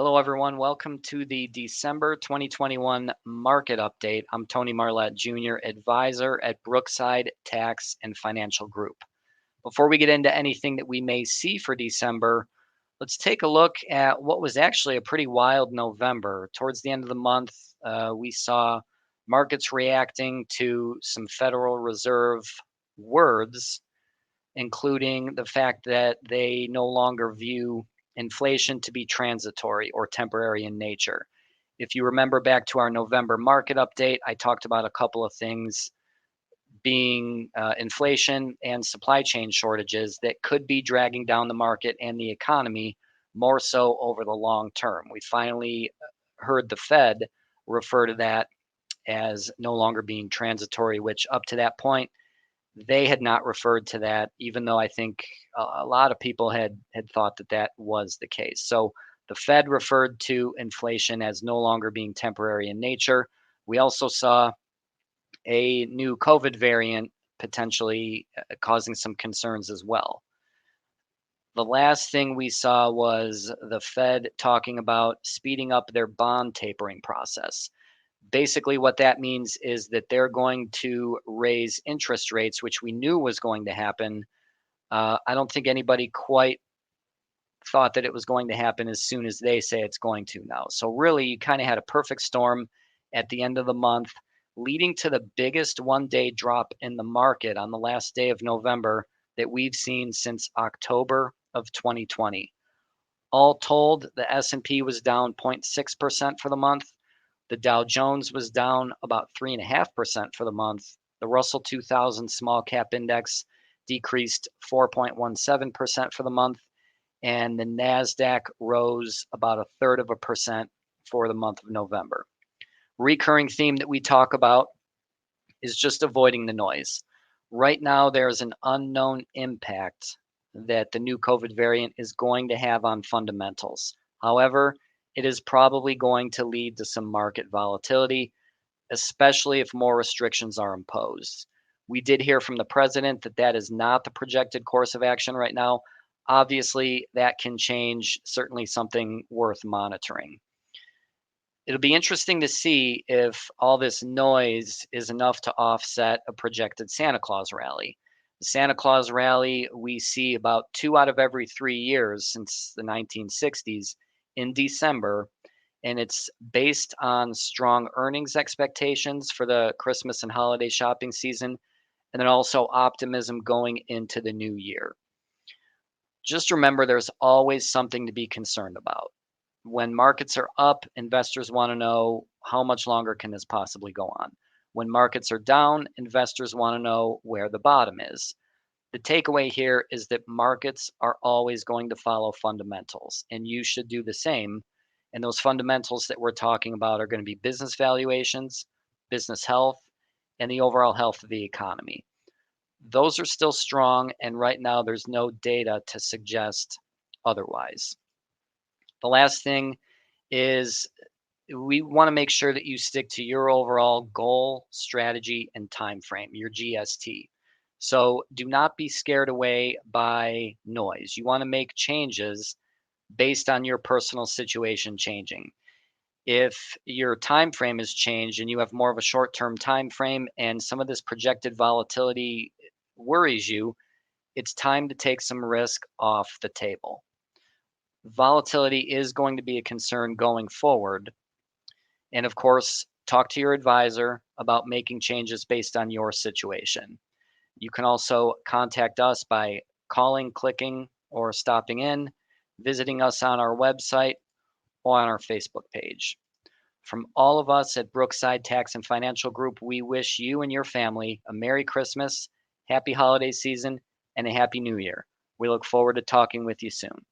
Hello, everyone. Welcome to the December 2021 market update. I'm Tony Marlette Jr., advisor at Brookside Tax and Financial Group. Before we get into anything that we may see for December, let's take a look at what was actually a pretty wild November. Towards the end of the month, we saw markets reacting to some Federal Reserve words, including the fact that they no longer view inflation to be transitory or temporary in nature. If you remember back to our November market update, I talked about a couple of things being inflation and supply chain shortages that could be dragging down the market and the economy more so over the long term. We finally heard the Fed refer to that as no longer being transitory, which up to that point, they had not referred to that, even though I think a lot of people had thought that that was the case. So the Fed referred to inflation as no longer being temporary in nature. We also saw a new COVID variant potentially causing some concerns as well. The last thing we saw was the Fed talking about speeding up their bond tapering process. Basically, what that means is that they're going to raise interest rates, which we knew was going to happen. I don't think anybody quite thought that it was going to happen as soon as they say it's going to now. So, really, you kind of had a perfect storm at the end of the month, leading to the biggest one-day drop in the market on the last day of November that we've seen since October of 2020. All told, the S&P was down 0.6% for the month. The Dow Jones was down about 3.5% for the month. The Russell 2000 small cap index decreased 4.17% for the month. And the NASDAQ rose about 1/3% for the month of November. Recurring theme that we talk about is just avoiding the noise. Right now, there's an unknown impact that the new COVID variant is going to have on fundamentals. However, it is probably going to lead to some market volatility, especially if more restrictions are imposed. We did hear from the president that that is not the projected course of action right now. Obviously, that can change, certainly something worth monitoring. It'll be interesting to see if all this noise is enough to offset a projected Santa Claus rally. The Santa Claus rally we see about 2 out of every 3 years since the 1960s in December, and it's based on strong earnings expectations for the Christmas and holiday shopping season, and then also optimism going into the new year. Just remember there's always something to be concerned about. When markets are up, investors want to know how much longer can this possibly go on. When markets are down, investors want to know where the bottom is. The takeaway here is that markets are always going to follow fundamentals, and you should do the same. And those fundamentals that we're talking about are going to be business valuations, business health, and the overall health of the economy. Those are still strong, and right now there's no data to suggest otherwise. The last thing is we want to make sure that you stick to your overall goal, strategy, and time frame, your GST. So do not be scared away by noise. You want to make changes based on your personal situation changing. If your time frame has changed and you have more of a short-term time frame and some of this projected volatility worries you, it's time to take some risk off the table. Volatility is going to be a concern going forward. And of course, talk to your advisor about making changes based on your situation. You can also contact us by calling, clicking, or stopping in, visiting us on our website or on our Facebook page. From all of us at Brookside Tax and Financial Group, we wish you and your family a Merry Christmas, Happy Holiday Season, and a Happy New Year. We look forward to talking with you soon.